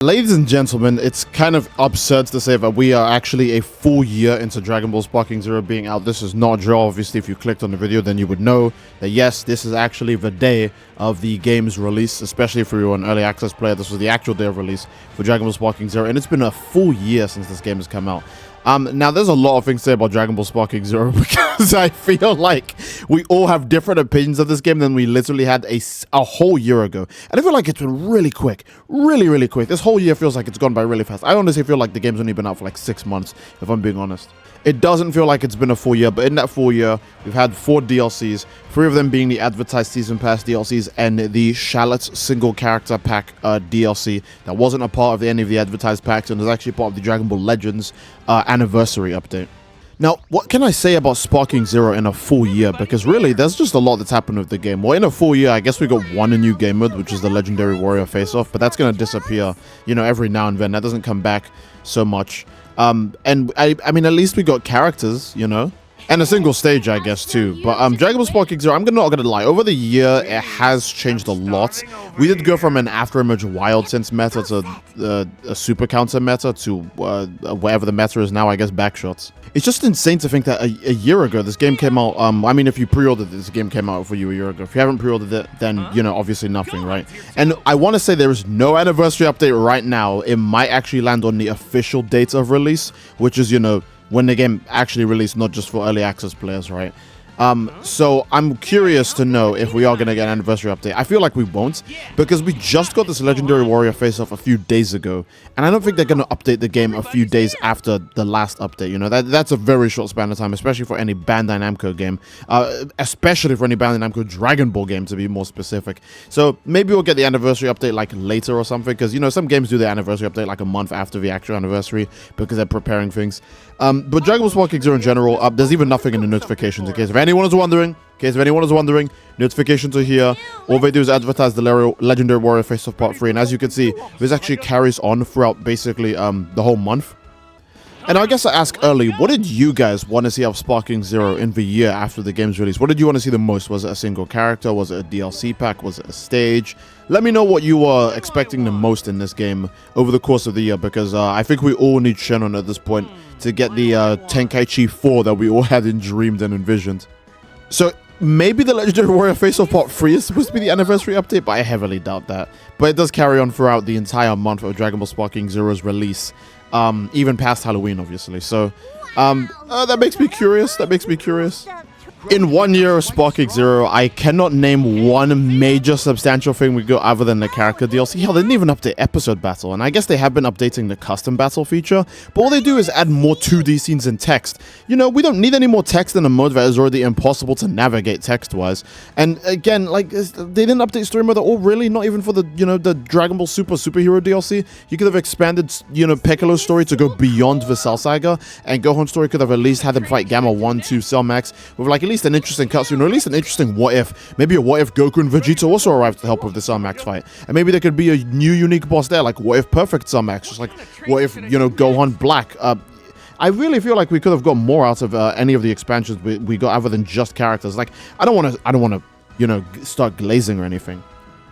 Ladies and gentlemen, it's kind of absurd to say that we are actually a full year into Dragon Ball Sparking Zero being out. This is not a drill. Obviously, if you clicked on the video, then you would know that yes, this is actually the day of the game's release, especially if you were an early access player. This was the actual day of release for Dragon Ball Sparking Zero, and it's been a full year since this game has come out. Now, there's a lot of things to say about Dragon Ball Sparking Zero because I feel like we all have different opinions of this game than we literally had a whole year ago. And I feel like it's been really quick, really quick. This whole year feels like it's gone by really fast. I honestly feel like the game's only been out for like 6 months, if I'm being honest. It doesn't feel like it's been a full year, but in that full year, we've had 4 DLCs, 3 of them being the advertised Season Pass DLCs and the Shallot's Single Character Pack DLC that wasn't a part of any of the advertised packs and was actually part of the Dragon Ball Legends anniversary update. Now, what can I say about Sparking Zero in a full year? Because really, there's just a lot that's happened with the game. Well, in a full year, I guess we got one new game mode, which is the Legendary Warrior Face-Off, but that's going to disappear, you know, every now and then. That doesn't come back so much. And I mean, at least we got characters, you know, and a single stage, I guess, too. But Dragon Ball Sparking Zero, I'm not gonna lie, over the year, it has changed a lot. We did go from an Afterimage Wild Sense meta to a Super Counter meta to whatever the meta is now, I guess, backshots. It's just insane to think that a year ago, this game came out. I mean, if you pre-ordered it, this game came out for you a year ago. If you haven't pre-ordered it, then, you know, obviously nothing, right? And I want to say there is no anniversary update right now. It might actually land on the official date of release, which is, you know, when the game actually released, not just for early access players, right? So I'm curious to know if we are going to get an anniversary update. I feel like we won't, because we just got this Legendary Warrior face-off a few days ago, and I don't think they're going to update the game a few days after the last update. You know, that's a very short span of time, especially for any Bandai Namco game, especially for any Bandai Namco Dragon Ball game, to be more specific. So maybe we'll get the anniversary update like later or something, because, you know, some games do the anniversary update like a month after the actual anniversary because they're preparing things. But Dragon Ball Sparking Zero in general, there's even nothing in the notifications, in case if anyone is wondering. Notifications are here. All they do is advertise the Legendary Warrior Face-Off Part 3, and as you can see, this actually carries on throughout basically the whole month. And I guess I ask early, what did you guys want to see of Sparking Zero in the year after the game's release? What did you want to see the most? Was it a single character? Was it a DLC pack? Was it a stage? Let me know what you were expecting the most in this game over the course of the year, because I think we all need Shannon at this point to get the Tenkaichi 4 that we all had dreamed and envisioned. So maybe the Legendary Warrior Face-Off Part 3 is supposed to be the anniversary update, but I heavily doubt that. But it does carry on throughout the entire month of Dragon Ball Sparking Zero's release. Even past Halloween, obviously. So that makes me curious. In 1 year of Sparking Zero, I cannot name one major substantial thing we got other than the character DLC. Hell, they didn't even update Episode Battle, and I guess they have been updating the custom battle feature, but all they do is add more 2D scenes and text. You know, we don't need any more text in a mode that is already impossible to navigate text-wise. And again, like, they didn't update story mode at all, really, not even for the, you know, the Dragon Ball Superhero DLC. You could have expanded, you know, Piccolo's story to go beyond the Cell Saga, and Gohan's story could have at least had him fight Gamma 1, 2, Cell Max, with like at least an interesting cutscene, or at least an interesting what if. Maybe a what if Goku and Vegeta also arrived to help with the Cell Max fight, and maybe there could be a new unique boss there, like what if Perfect Cell Max, just like what if, you know, Gohan Black. I really feel like we could have got more out of any of the expansions we got other than just characters. Like, I don't want to, you know, start glazing or anything,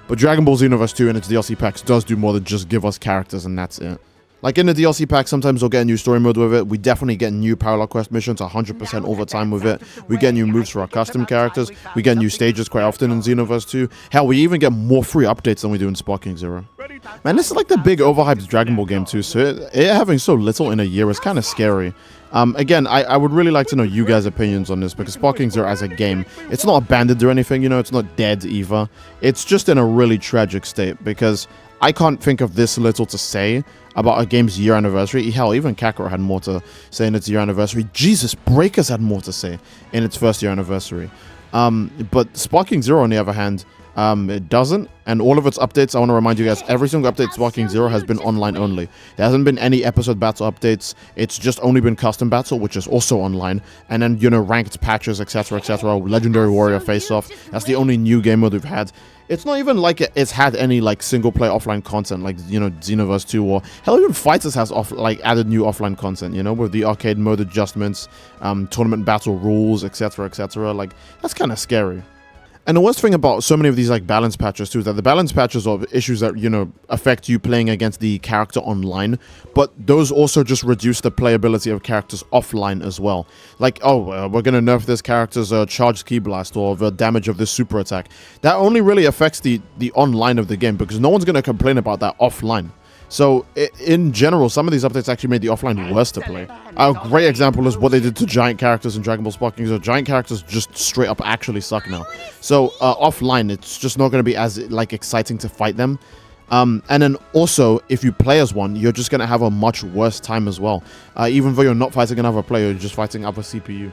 but Dragon Ball Xenoverse 2 and its DLC packs does do more than just give us characters and that's it. Like in the DLC pack, sometimes we'll get a new story mode with it. We definitely get new parallel quest missions 100% all the time with it. We get new moves for our custom characters. We get new stages quite often in Xenoverse 2. Hell, we even get more free updates than we do in Sparking Zero. Man, this is like the big overhyped Dragon Ball game too, so it having so little in a year is kind of scary. Again, I would really like to know you guys' opinions on this, because Sparking Zero as a game, it's not abandoned or anything, you know, it's not dead either. It's just in a really tragic state, because I can't think of this little to say about a game's year anniversary. Hell, even Kakarot had more to say in its year anniversary. Jesus, Breakers had more to say in its first year anniversary. But Sparking Zero, on the other hand, it doesn't. And all of its updates, I want to remind you guys, every single update Sparking Zero has been online only. There hasn't been any episode battle updates. It's just only been custom battle, which is also online. And then, you know, ranked patches, etc., etc. Legendary Warrior Face-Off. That's the only new game mode we've had. It's not even like it's had any like single player offline content, like, you know, Xenoverse 2, or hell, even Fighters has added new offline content, you know, with the arcade mode adjustments, tournament battle rules, etc., etc. Like, that's kind of scary. And the worst thing about so many of these like balance patches too is that the balance patches are issues that, you know, affect you playing against the character online, but those also just reduce the playability of characters offline as well. Like, oh, we're gonna nerf this character's charged ki blast or the damage of this super attack. That only really affects the online of the game, because no one's gonna complain about that offline. So, in general, some of these updates actually made the offline worse to play. A great example is what they did to giant characters in Dragon Ball Sparking Zero. Giant characters just straight up actually suck now. So, offline, it's just not going to be as, like, exciting to fight them. And then also, if you play as one, you're just going to have a much worse time as well. Even though you're not fighting another player, you're just fighting other CPU.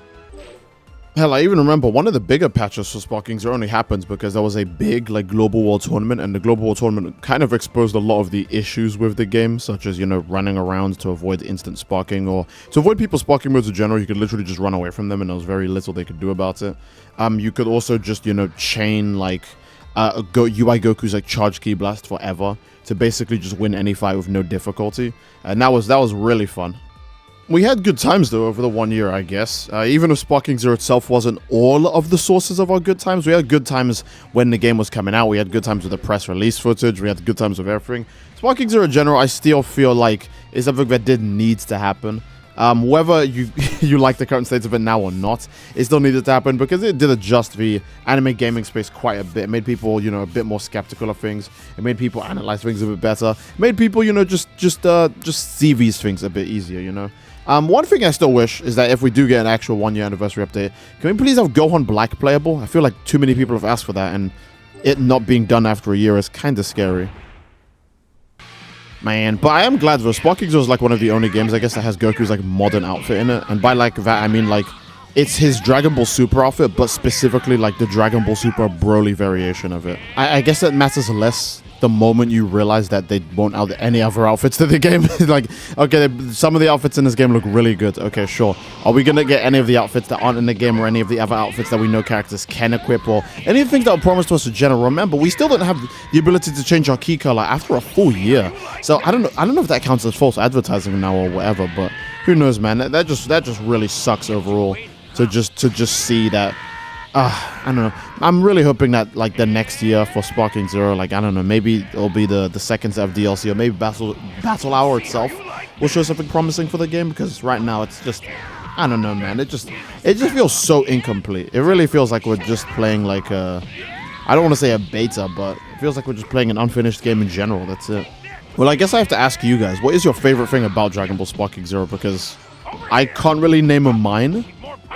Hell, I even remember one of the bigger patches for Sparking Zero only happens because there was a big, like, Global War tournament, and the Global War tournament kind of exposed a lot of the issues with the game, such as, you know, running around to avoid instant sparking, or to avoid people's sparking modes in general. You could literally just run away from them, and there was very little they could do about it. You could also just, you know, chain, like, UI Goku's, like, charge ki blast forever to basically just win any fight with no difficulty, and that was really fun. We had good times, though, over the 1 year, I guess. Even if Sparking Zero itself wasn't all of the sources of our good times, we had good times when the game was coming out. We had good times with the press release footage. We had good times with everything. Sparking Zero in general, I still feel like is something that needs to happen. Whether you you like the current state of it now or not, it still needed to happen because it did adjust the anime gaming space quite a bit. It made people, you know, a bit more skeptical of things. It made people analyze things a bit better. It made people, you know, just see these things a bit easier, you know. One thing I still wish is that if we do get an actual 1 year anniversary update, can we please have Gohan Black playable? I feel like too many people have asked for that, and it not being done after a year is kind of scary. Man, but I am glad though. Sparking Zero is like one of the only games, I guess, that has Goku's like modern outfit in it, and by like that I mean like it's his Dragon Ball Super outfit, but specifically like the Dragon Ball Super Broly variation of it. I guess that matters less the moment you realize that they won't add any other outfits to the game. Like, okay, some of the outfits in this game look really good. Okay, sure. Are we gonna get any of the outfits that aren't in the game, or any of the other outfits that we know characters can equip, or any of the things that were promised to us in general? Remember, we still don't have the ability to change our key color after a full year. So I don't know if that counts as false advertising now or whatever, but who knows, man? That just really sucks overall to just see that. I don't know. I'm really hoping that like the next year for Sparking Zero, like I don't know, maybe it'll be the second set of DLC, or maybe Battle Hour itself will show something promising for the game, because right now it's just, I don't know, man. It just feels so incomplete. It really feels like we're just playing like I don't want to say a beta, but it feels like we're just playing an unfinished game in general. That's it. Well, I guess I have to ask you guys, what is your favorite thing about Dragon Ball Sparking Zero? Because I can't really name a mine.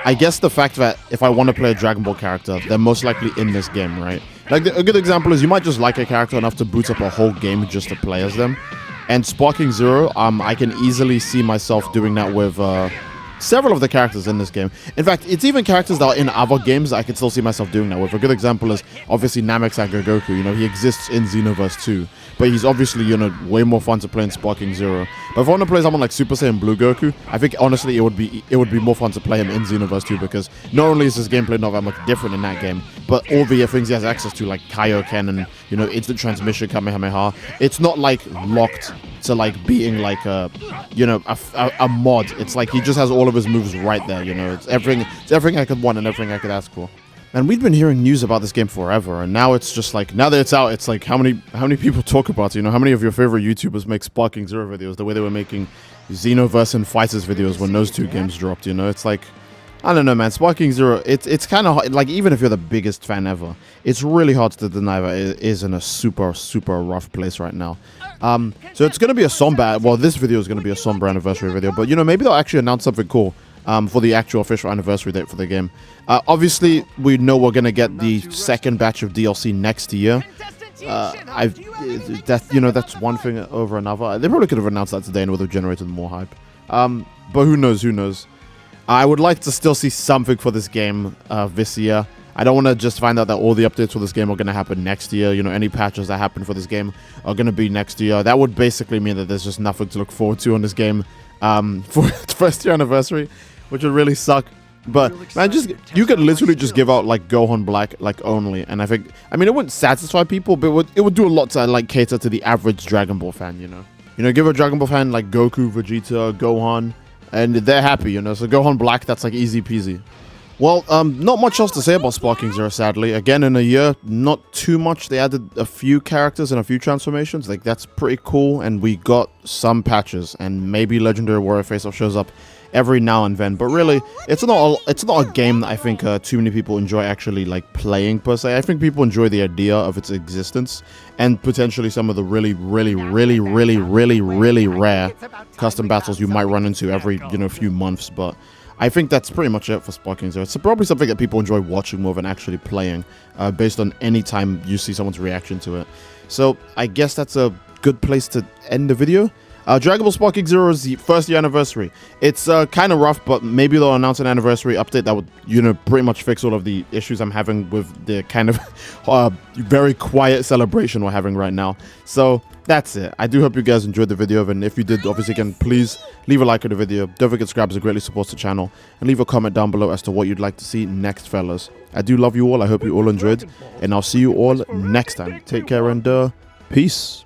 I guess the fact that if I want to play a Dragon Ball character, they're most likely in this game, right? Like, a good example is you might just like a character enough to boot up a whole game just to play as them. And Sparking Zero, I can easily see myself doing that with several of the characters in this game. In fact, it's even characters that are in other games that I can still see myself doing that with. A good example is obviously Namek Goku. You know, he exists in Xenoverse 2, but he's obviously, you know, way more fun to play in Sparking Zero. But if I want to play someone like Super Saiyan Blue Goku, I think honestly it would be more fun to play him in Xenoverse 2, because not only is his gameplay not that much different in that game, but all the things he has access to, like Kaioken and, you know, instant transmission, Kamehameha, it's not like locked to like being like a, you know, a mod. It's like he just has all of his moves right there, you know. It's everything I could want and everything I could ask for. And we've been hearing news about this game forever, and now it's just like, now that it's out, it's like how many people talk about it, you know? How many of your favorite YouTubers make Sparking Zero videos the way they were making Xenoverse and Fighters videos when those two games dropped, you know? It's like, I don't know, man. Sparking Zero, it's kind of hard. Like, even if you're the biggest fan ever, it's really hard to deny that it is in a super rough place right now. So it's going to be a somber, well, this video is going to be a somber anniversary video, but, you know, maybe they'll actually announce something cool for the actual official anniversary date for the game. Obviously, we know we're going to get the second batch of DLC next year. That's one thing over another. They probably could have announced that today and would have generated more hype. But who knows? I would like to still see something for this game this year. I don't want to just find out that all the updates for this game are going to happen next year. You know, any patches that happen for this game are going to be next year. That would basically mean that there's just nothing to look forward to on this game for its first year anniversary, which would really suck. But man, you could literally just give out like Gohan Black like only, and I mean it wouldn't satisfy people, but it would do a lot to like cater to the average Dragon Ball fan, you know, give a Dragon Ball fan like Goku, Vegeta, Gohan, and they're happy, you know. So Gohan Black, that's like easy peasy. Well, not much else to say about Sparking Zero, sadly. Again, in a year, not too much. They added a few characters and a few transformations. Like, that's pretty cool, and we got some patches, and maybe Legendary Warrior Face-Off shows up every now and then. But really, it's not a game that I think too many people enjoy actually, like, playing, per se. I think people enjoy the idea of its existence, and potentially some of the really rare custom battles you might run into every, few months, but I think that's pretty much it for Sparking Zero. It's probably something that people enjoy watching more than actually playing, based on any time you see someone's reaction to it. So I guess that's a good place to end the video. Dragon Ball Sparking Zero is the first year anniversary. It's kind of rough, but maybe they'll announce an anniversary update that would, pretty much fix all of the issues I'm having with the kind of very quiet celebration we're having right now. So that's it. I do hope you guys enjoyed the video, and if you did, obviously, again, please leave a like on the video. Don't forget to subscribe, as it greatly supports the channel, and leave a comment down below as to what you'd like to see next, fellas. I do love you all. I hope you all enjoyed, and I'll see you all next time. Take care and peace.